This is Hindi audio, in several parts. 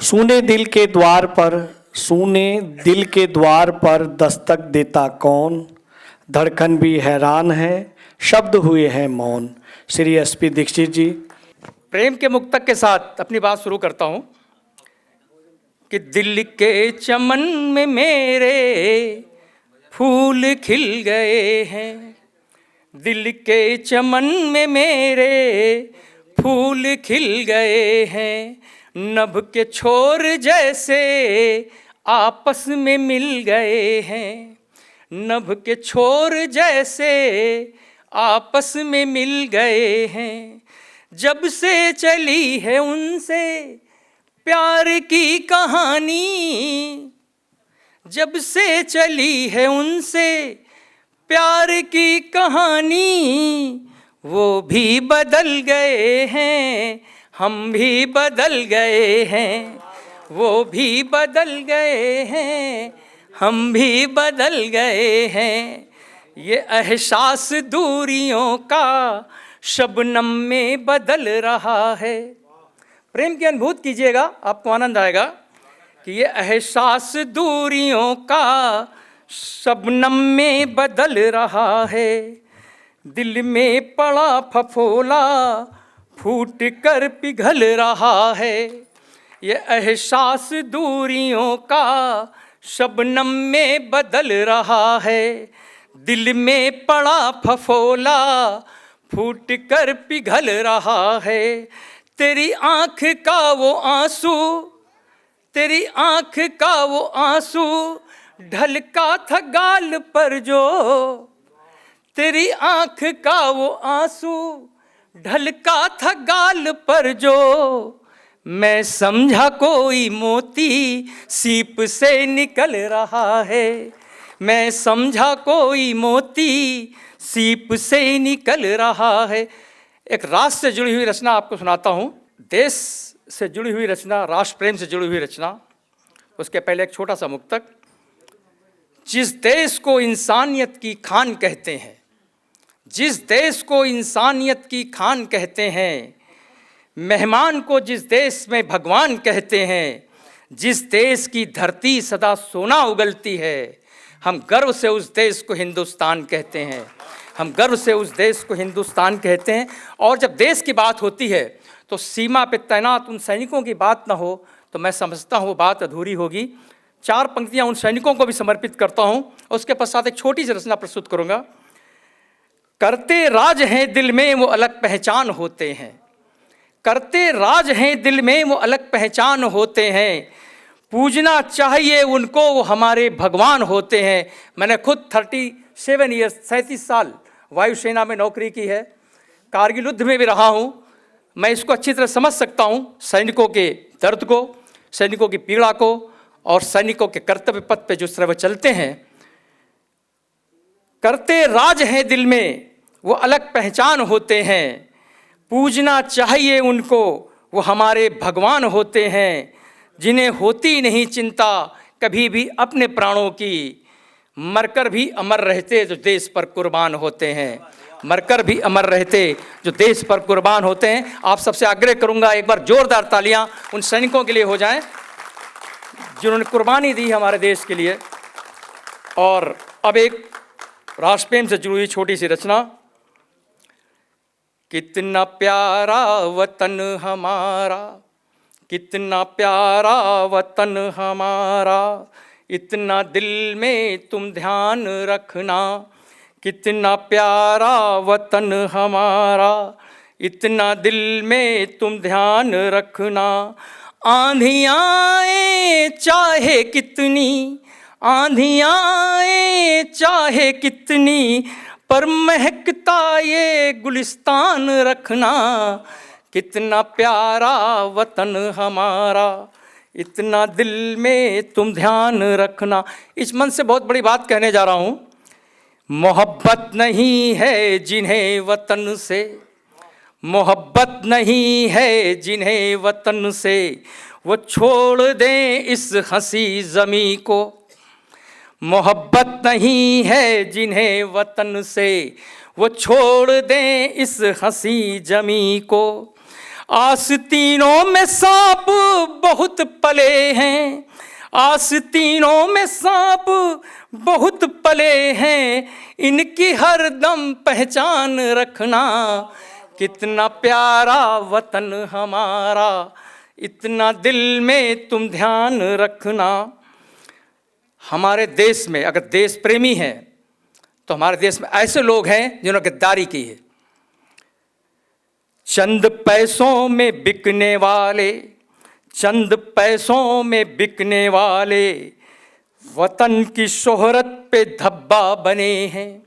सूने दिल के द्वार पर, सूने दिल के द्वार पर दस्तक देता कौन, धड़कन भी हैरान है, शब्द हुए हैं मौन। श्री एसपी दीक्षित जी। प्रेम के मुक्तक के साथ अपनी बात शुरू करता हूँ कि दिल के चमन में मेरे फूल खिल गए हैं, दिल के चमन में मेरे फूल खिल गए हैं, नभ के छोर जैसे आपस में मिल गए हैं, नभ के छोर जैसे आपस में मिल गए हैं। जब से चली है उनसे प्यार की कहानी, जब से चली है उनसे प्यार की कहानी, वो भी बदल गए हैं, हम भी बदल गए हैं, वो भी बदल गए हैं, हम भी बदल गए हैं। ये एहसास दूरियों का शबनम में बदल रहा है। प्रेम की अनुभूति कीजिएगा, आपको आनंद आएगा कि ये एहसास दूरियों का शबनम में बदल रहा है। दिल में पड़ा फफोला फूट कर पिघल रहा है, ये एहसास दूरियों का शबनम में बदल रहा है। दिल में पड़ा फफोला फूट कर पिघल रहा है। तेरी आँख का वो आंसू, तेरी आँख का वो आंसू ढलका था गाल पर जो, तेरी आँख का वो आंसू ढलका था गाल पर जो, मैं समझा कोई मोती सीप से निकल रहा है, मैं समझा कोई मोती सीप से निकल रहा है। एक राष्ट्र से जुड़ी हुई रचना आपको सुनाता हूँ, देश से जुड़ी हुई रचना, राष्ट्र प्रेम से जुड़ी हुई रचना। उसके पहले एक छोटा सा मुक्तक। जिस देश को इंसानियत की खान कहते हैं, जिस देश को इंसानियत की खान कहते हैं, मेहमान को जिस देश में भगवान कहते हैं, जिस देश की धरती सदा सोना उगलती है, हम गर्व से उस देश को हिंदुस्तान कहते हैं, हम गर्व से उस देश को हिंदुस्तान कहते हैं। और जब देश की बात होती है तो सीमा पे तैनात उन सैनिकों की बात ना हो तो मैं समझता हूँ वो बात अधूरी होगी। चार पंक्तियाँ उन सैनिकों को भी समर्पित करता हूँ, उसके पश्चात एक छोटी सी रचना प्रस्तुत करूँगा। करते राज हैं दिल में वो अलग पहचान होते हैं, करते राज हैं दिल में वो अलग पहचान होते हैं, पूजना चाहिए उनको वो हमारे भगवान होते हैं। मैंने खुद 37 ईयर्स 37 साल वायुसेना में नौकरी की है, कारगिल युद्ध में भी रहा हूँ। मैं इसको अच्छी तरह समझ सकता हूँ, सैनिकों के दर्द को, सैनिकों की पीड़ा को और सैनिकों के कर्तव्य पथ पे जिस तरह वो चलते हैं। करते राज हैं दिल में वो अलग पहचान होते हैं, पूजना चाहिए उनको वो हमारे भगवान होते हैं, जिन्हें होती नहीं चिंता कभी भी अपने प्राणों की, मरकर भी अमर रहते जो देश पर कुर्बान होते हैं, मरकर भी अमर रहते जो देश पर कुर्बान होते हैं। आप सबसे आग्रह करूंगा एक बार जोरदार तालियां उन सैनिकों के लिए हो जाएं जिन्होंने कुर्बानी दी हमारे देश के लिए। और अब एक राष्ट्र प्रेम से जुड़ी हुई छोटी सी रचना। कितना प्यारा वतन हमारा, कितना प्यारा वतन हमारा, इतना दिल में तुम ध्यान रखना, कितना प्यारा वतन हमारा, इतना दिल में तुम ध्यान रखना। आंधियाँ आए चाहे कितनी, आंधियाँ आए चाहे कितनी, पर महकता ये गुलिस्तान रखना, कितना प्यारा वतन हमारा, इतना दिल में तुम ध्यान रखना। इस मन से बहुत बड़ी बात कहने जा रहा हूँ। मोहब्बत नहीं है जिन्हें वतन से, मोहब्बत नहीं है जिन्हें वतन से, वो छोड़ दें इस हंसी ज़मीं को, मोहब्बत नहीं है जिन्हें वतन से, वो छोड़ दें इस हंसी ज़मीं को। आस्तीनों में सांप बहुत पले हैं, आस्तीनों में सांप बहुत पले हैं, इनकी हरदम पहचान रखना। कितना प्यारा वतन हमारा, इतना दिल में तुम ध्यान रखना। हमारे देश में अगर देश प्रेमी हैं तो हमारे देश में ऐसे लोग हैं जिन्होंने गद्दारी की है। चंद पैसों में बिकने वाले, चंद पैसों में बिकने वाले वतन की शोहरत पे धब्बा बने हैं।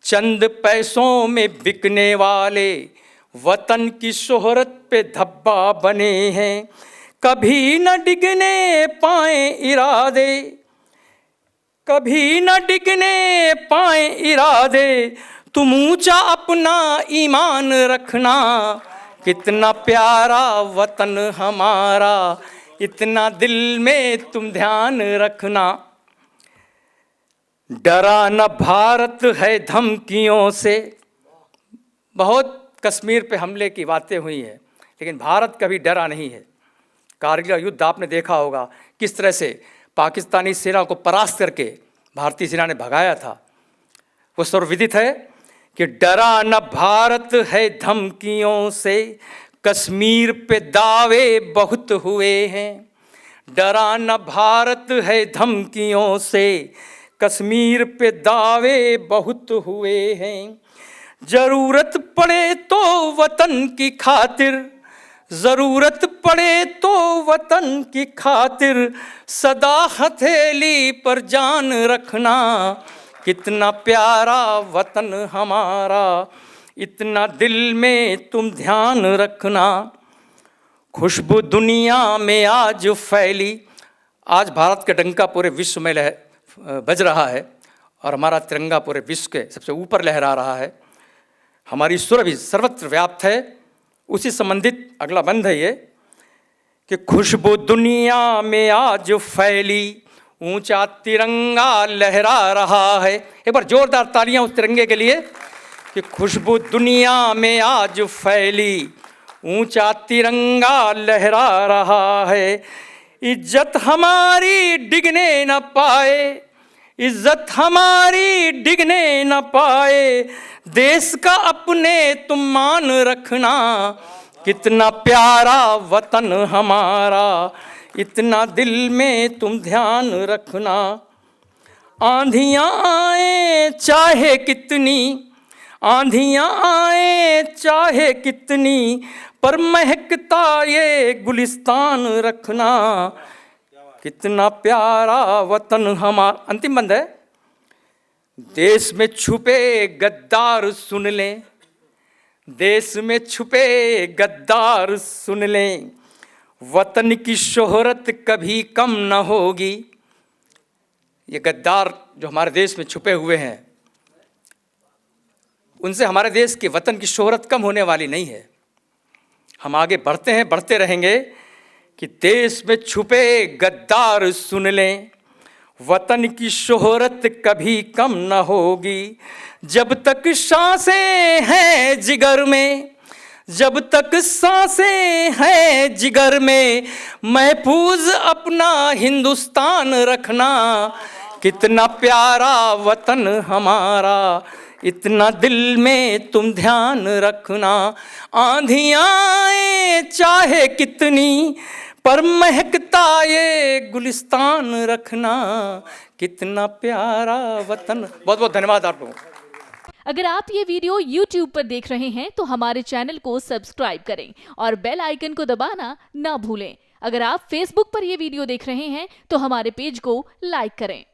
चंद पैसों में बिकने वाले वतन की शोहरत पे धब्बा बने हैं। कभी न डिगने पाए इरादे, कभी न डिगने पाए इरादे, तुम ऊंचा अपना ईमान रखना। कितना प्यारा वतन हमारा, इतना दिल में तुम ध्यान रखना। डरा न भारत है धमकियों से। बहुत कश्मीर पे हमले की बातें हुई हैं, लेकिन भारत कभी डरा नहीं है। कारगिल युद्ध आपने देखा होगा किस तरह से पाकिस्तानी सेना को परास्त करके भारतीय सेना ने भगाया था। वो सर्वविदित है कि डरा न भारत है धमकियों से, कश्मीर पे दावे बहुत हुए हैं। डरा न भारत है धमकियों से, कश्मीर पे दावे बहुत हुए हैं। जरूरत पड़े तो वतन की खातिर, जरूरत पड़े तो वतन की खातिर, सदा हथेली पर जान रखना। कितना प्यारा वतन हमारा, इतना दिल में तुम ध्यान रखना। खुशबू दुनिया में आज फैली, आज भारत का डंका पूरे विश्व में बज रहा है और हमारा तिरंगा पूरे विश्व के सबसे ऊपर लहरा रहा है। हमारी सुर भी सर्वत्र व्याप्त है। उसी संबंधित अगला बंद है ये कि खुशबू दुनिया में आज फैली, ऊंचा तिरंगा लहरा रहा है। एक बार जोरदार तालियां उस तिरंगे के लिए कि खुशबू दुनिया में आज फैली, ऊंचा तिरंगा लहरा रहा है। इज्जत हमारी डिगने न पाए, इज्जत हमारी डिगने न पाए, देश का अपने तुम मान रखना। कितना प्यारा वतन हमारा, इतना दिल में तुम ध्यान रखना। आंधियाँ आए चाहे कितनी, आंधियाँ आए चाहे कितनी, पर महकता ये गुलिस्तान रखना। कितना प्यारा वतन हमारा। अंतिम बंद है। देश में छुपे गद्दार सुन लें, देश में छुपे गद्दार सुन लें, वतन की शोहरत कभी कम न होगी। ये गद्दार जो हमारे देश में छुपे हुए हैं, उनसे हमारे देश के वतन की शोहरत कम होने वाली नहीं है। हम आगे बढ़ते हैं, बढ़ते रहेंगे कि देश में छुपे गद्दार सुन लें, वतन की शोहरत कभी कम न होगी। जब तक सांसें हैं जिगर में, जब तक सांसें हैं जिगर में, महफूज अपना हिंदुस्तान रखना। कितना प्यारा वतन हमारा, इतना दिल में तुम ध्यान रखना। आंधियाँ आए चाहे कितनी, पर महकता ये गुलिस्तान रखना। कितना प्यारा वतन। बहुत बहुत धन्यवाद आप लोगों को। अगर आप ये वीडियो YouTube पर देख रहे हैं तो हमारे चैनल को सब्सक्राइब करें और बेल आइकन को दबाना ना भूलें। अगर आप Facebook पर ये वीडियो देख रहे हैं तो हमारे पेज को लाइक करें।